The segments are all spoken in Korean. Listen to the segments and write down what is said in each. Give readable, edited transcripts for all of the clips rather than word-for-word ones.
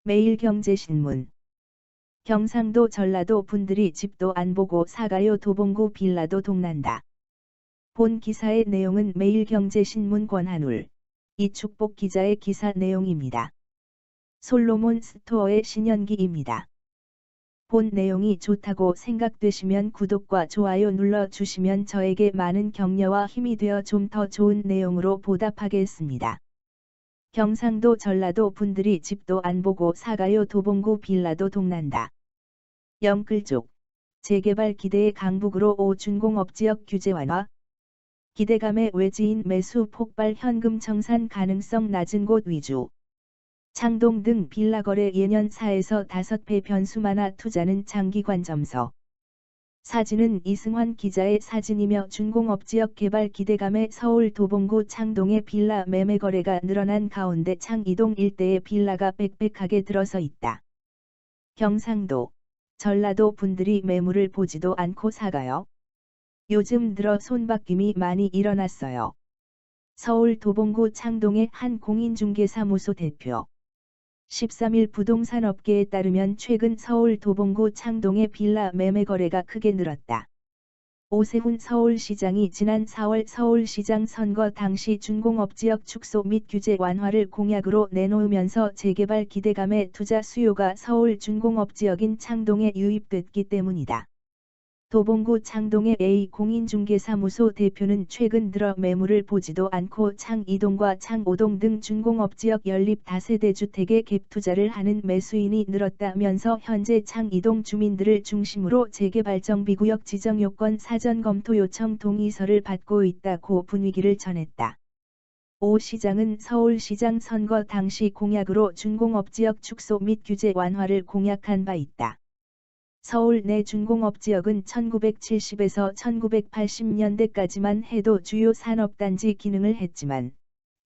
매일경제신문. 경상도 전라도 분들이 집도 안 보고 사가요. 도봉구 빌라도 동난다. 본 기사의 내용은 매일경제신문 권한울, 이축복 기자의 기사 내용입니다. 솔로몬 스토어의 신현기입니다. 본 내용이 좋다고 생각되시면 구독과 좋아요 눌러주시면 저에게 많은 격려와 힘이 되어 좀 더 좋은 내용으로 보답하겠습니다. 경상도 전라도 분들이 집도 안 보고 사가요. 도봉구 빌라도 동난다. 영끌족, 재개발 기대의 강북으로 준공업지역 규제 완화. 기대감의 외지인 매수 폭발. 현금 청산 가능성 낮은 곳 위주. 창동 등 빌라 거래 예년 4에서 5배 변수 많아 투자는 장기관점서. 사진은 이승환 기자의 사진이며 준공업지역 개발 기대감에 서울 도봉구 창동의 빌라 매매 거래가 늘어난 가운데 창이동 일대의 빌라가 빽빽하게 들어서 있다. 경상도, 전라도 분들이 매물을 보지도 않고 사가요. 요즘 들어 손바뀜이 많이 일어났어요. 서울 도봉구 창동의 한 공인중개사무소 대표. 13일 부동산 업계에 따르면 최근 서울 도봉구 창동의 빌라 매매 거래가 크게 늘었다. 오세훈 서울시장이 지난 4월 서울시장 선거 당시 준공업지역 축소 및 규제 완화를 공약으로 내놓으면서 재개발 기대감에 투자 수요가 서울 준공업지역인 창동에 유입됐기 때문이다. 도봉구 창동의 A 공인중개사무소 대표는 최근 들어 매물을 보지도 않고 창2동과 창5동 등 준공업지역 연립 다세대 주택에 갭투자를 하는 매수인이 늘었다면서 현재 창2동 주민들을 중심으로 재개발 정비구역 지정 요건 사전 검토 요청 동의서를 받고 있다고 분위기를 전했다. 오 시장은 서울시장 선거 당시 공약으로 준공업지역 축소 및 규제 완화를 공약한 바 있다. 서울 내 준공업지역은 1970에서 1980년대까지만 해도 주요 산업단지 기능을 했지만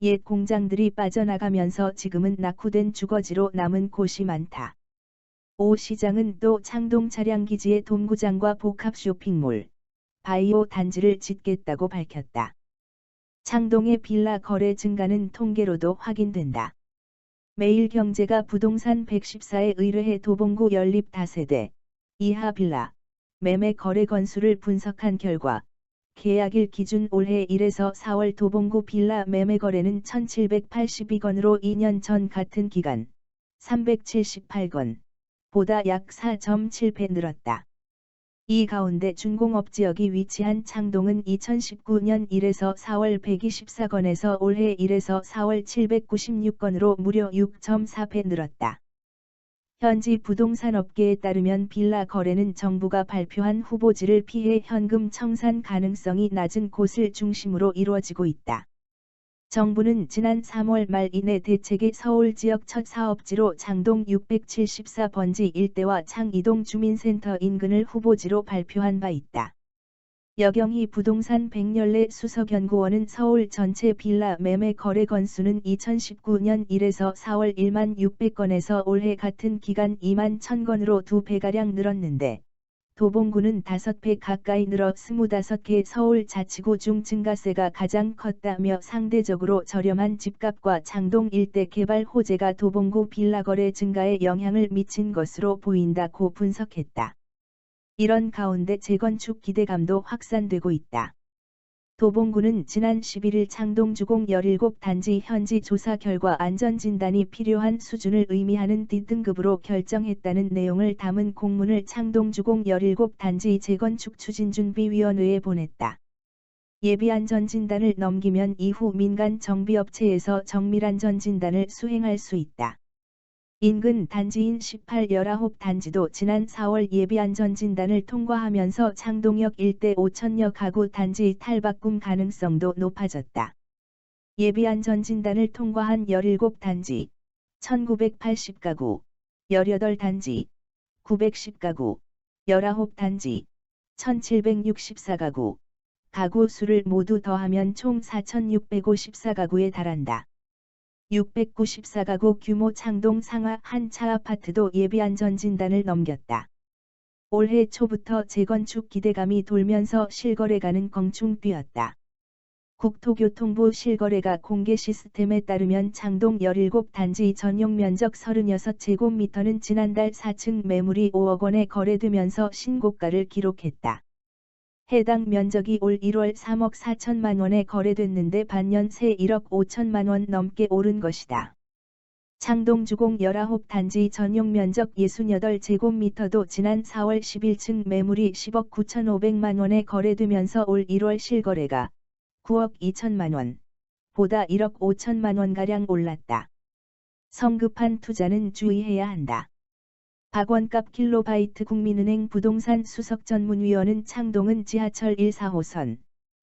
옛 공장들이 빠져나가면서 지금은 낙후된 주거지로 남은 곳이 많다. 오 시장은 또 창동 차량기지에 돔구장과 복합 쇼핑몰, 바이오 단지를 짓겠다고 밝혔다. 창동의 빌라 거래 증가는 통계로도 확인된다. 매일경제가 부동산 114에 의뢰해 도봉구 연립 다세대 이하 빌라 매매 거래 건수를 분석한 결과 계약일 기준 올해 1에서 4월 도봉구 빌라 매매 거래는 1782건으로 2년 전 같은 기간 378건 보다 약 4.7배 늘었다. 이 가운데 준공업지역이 위치한 창동은 2019년 1에서 4월 124건에서 올해 1에서 4월 796건으로 무려 6.4배 늘었다. 현지 부동산 업계에 따르면 빌라 거래는 정부가 발표한 후보지를 피해 현금 청산 가능성이 낮은 곳을 중심으로 이루어지고 있다. 정부는 지난 3월 말 이내 대책에 서울 지역 첫 사업지로 창동 674번지 일대와 창2동 주민센터 인근을 후보지로 발표한 바 있다. 여경희 부동산 백렬레 수석연구원은 서울 전체 빌라 매매 거래 건수는 2019년 1에서 4월 1만 600건에서 올해 같은 기간 2만 1000건으로 2배가량 늘었는데 도봉구는 5배 가까이 늘어 25개 서울 자치구 중 증가세가 가장 컸다며 상대적으로 저렴한 집값과 창동 일대 개발 호재가 도봉구 빌라 거래 증가에 영향을 미친 것으로 보인다고 분석했다. 이런 가운데 재건축 기대감도 확산되고 있다. 도봉구는 지난 11일 창동 주공 17단지 현지 조사 결과 안전진단이 필요한 수준을 의미하는 D등급으로 결정했다는 내용을 담은 공문을 창동 주공 17단지 재건축 추진준비위원회에 보냈다. 예비안전진단을 넘기면 이후 민간 정비업체에서 정밀안전진단을 수행할 수 있다. 인근 단지인 18, 19단지도 지난 4월 예비안전진단을 통과하면서 창동역 일대 5천여 가구 단지 탈바꿈 가능성도 높아졌다. 예비안전진단을 통과한 17단지, 1980가구, 18단지, 910가구, 19단지, 1764가구, 가구 수를 모두 더하면 총 4654가구에 달한다. 694가구 규모 창동 상하 한 차 아파트도 예비안전진단을 넘겼다. 올해 초부터 재건축 기대감이 돌면서 실거래가는 껑충 뛰었다. 국토교통부 실거래가 공개 시스템에 따르면 창동 17단지 전용 면적 36제곱미터는 지난달 4층 매물이 5억 원에 거래되면서 신고가를 기록했다. 해당 면적이 올 1월 3억 4천만 원에 거래됐는데 반년 새 1억 5천만 원 넘게 오른 것이다. 창동 주공 19단지 전용 면적 68제곱미터도 지난 4월 11층 매물이 10억 9천5백만 원에 거래되면서 올 1월 실거래가 9억 2천만 원, 보다 1억 5천만 원가량 올랐다. 성급한 투자는 주의해야 한다. 박원갑 킬로바이트 국민은행 부동산 수석전문위원은 창동은 지하철 1-4호선,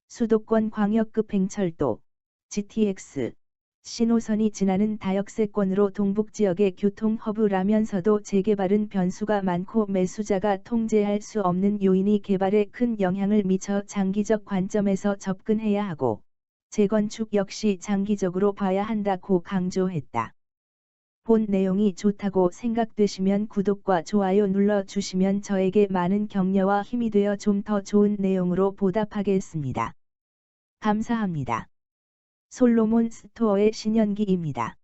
수도권 광역급행철도, GTX, 신호선이 지나는 다역세권으로 동북지역의 교통허브라면서도 재개발은 변수가 많고 매수자가 통제할 수 없는 요인이 개발에 큰 영향을 미쳐 장기적 관점에서 접근해야 하고, 재건축 역시 장기적으로 봐야 한다고 강조했다. 본 내용이 좋다고 생각되시면 구독과 좋아요 눌러주시면 저에게 많은 격려와 힘이 되어 좀 더 좋은 내용으로 보답하겠습니다. 감사합니다. 솔로몬 스토어의 신현기입니다.